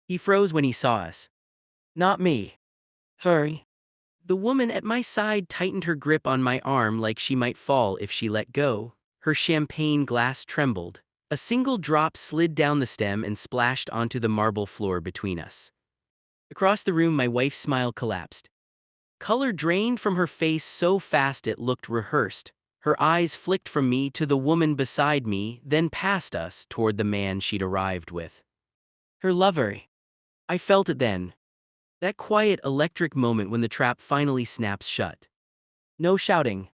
He froze when he saw us. Not me. Sorry. The woman at my side tightened her grip on my arm like she might fall if she let go. Her champagne glass trembled. A single drop slid down the stem and splashed onto the marble floor between us. Across the room, my wife's smile collapsed. Color drained from her face so fast it looked rehearsed. Her eyes flicked from me to the woman beside me, then past us toward the man she'd arrived with. Her lover. I felt it then. That quiet electric moment when the trap finally snaps shut. No shouting.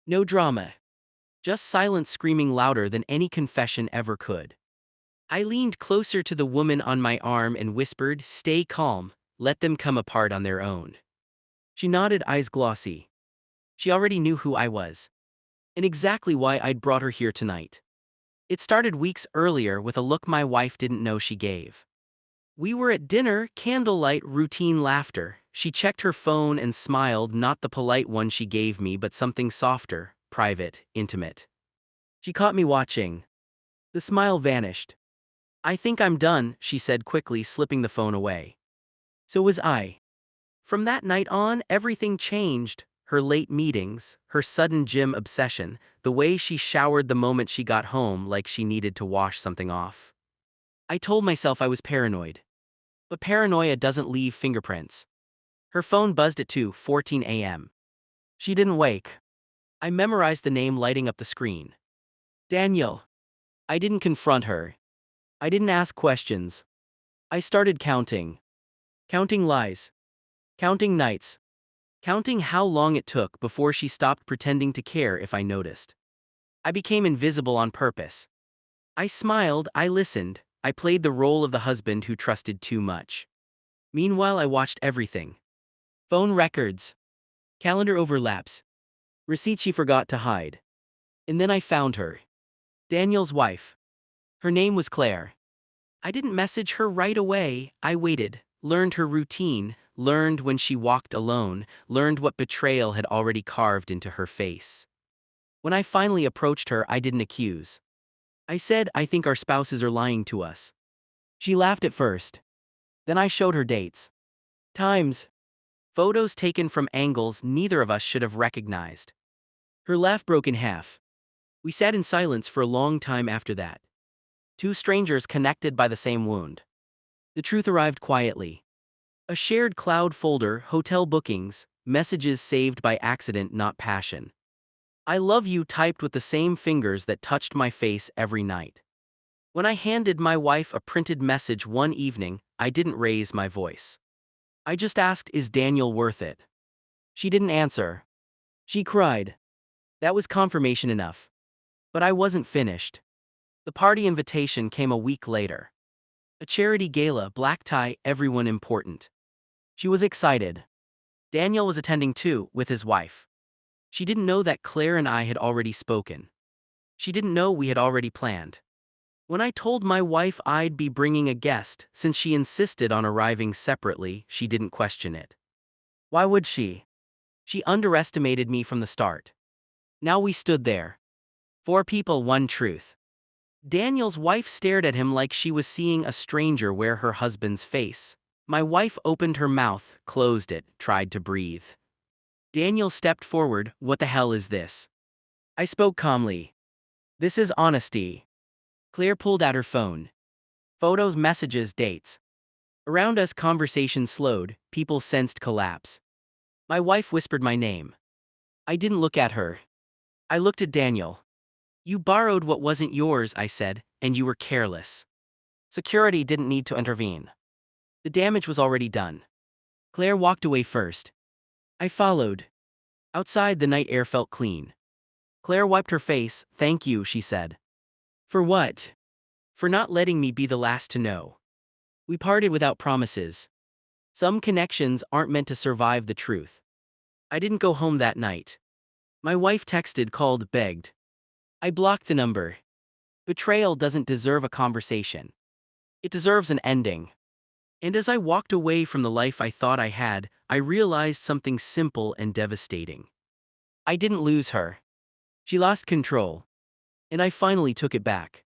No drama. Just silence screaming louder than any confession ever could. I leaned closer to the woman on my arm and whispered, "Stay calm, let them come apart on their own." She nodded, eyes glossy. She already knew who I was. And exactly why I'd brought her here tonight. It started weeks earlier with a look my wife didn't know she gave. We were at dinner, candlelight, routine laughter. She checked her phone and smiled, not the polite one she gave me, but something softer, private, intimate. She caught me watching. The smile vanished. "I think I'm done," she said quickly, slipping the phone away. So was I. From that night on, everything changed. Her late meetings, her sudden gym obsession, the way she showered the moment she got home like she needed to wash something off. I told myself I was paranoid. But paranoia doesn't leave fingerprints. Her phone buzzed at 2:14 a.m. She didn't wake. I memorized the name lighting up the screen. Daniel. I didn't confront her. I didn't ask questions. I started counting. Counting lies. Counting nights. Counting how long it took before she stopped pretending to care if I noticed. I became invisible on purpose. I smiled, I listened, I played the role of the husband who trusted too much. Meanwhile, I watched everything. Phone records. Calendar overlaps. Receipts she forgot to hide. And then I found her. Daniel's wife. Her name was Claire. I didn't message her right away. I waited, learned her routine, learned when she walked alone, learned what betrayal had already carved into her face. When I finally approached her, I didn't accuse. I said, "I think our spouses are lying to us." She laughed at first. Then I showed her dates. Times. Photos taken from angles neither of us should have recognized. Her laugh broke in half. We sat in silence for a long time after that. Two strangers connected by the same wound. The truth arrived quietly. A shared cloud folder, hotel bookings, messages saved by accident, not passion. "I love you" typed with the same fingers that touched my face every night. When I handed my wife a printed message one evening, I didn't raise my voice. I just asked, "Is Daniel worth it?" She didn't answer. She cried. That was confirmation enough. But I wasn't finished. The party invitation came a week later. A charity gala, black tie, everyone important. She was excited. Daniel was attending too, with his wife. She didn't know that Claire and I had already spoken. She didn't know we had already planned. When I told my wife I'd be bringing a guest, since she insisted on arriving separately, she didn't question it. Why would she? She underestimated me from the start. Now we stood there. Four people, one truth. Daniel's wife stared at him like she was seeing a stranger wear her husband's face. My wife opened her mouth, closed it, tried to breathe. Daniel stepped forward. "What the hell is this?" I spoke calmly. "This is honesty." Claire pulled out her phone. Photos, messages, dates. Around us, conversation slowed, people sensed collapse. My wife whispered my name. I didn't look at her. I looked at Daniel. "You borrowed what wasn't yours," I said, "and you were careless." Security didn't need to intervene. The damage was already done. Claire walked away first. I followed. Outside, the night air felt clean. Claire wiped her face. "Thank you," she said. "For what?" "For not letting me be the last to know." We parted without promises. Some connections aren't meant to survive the truth. I didn't go home that night. My wife texted, called, begged. I blocked the number. Betrayal doesn't deserve a conversation. It deserves an ending. And as I walked away from the life I thought I had, I realized something simple and devastating. I didn't lose her. She lost control. And I finally took it back.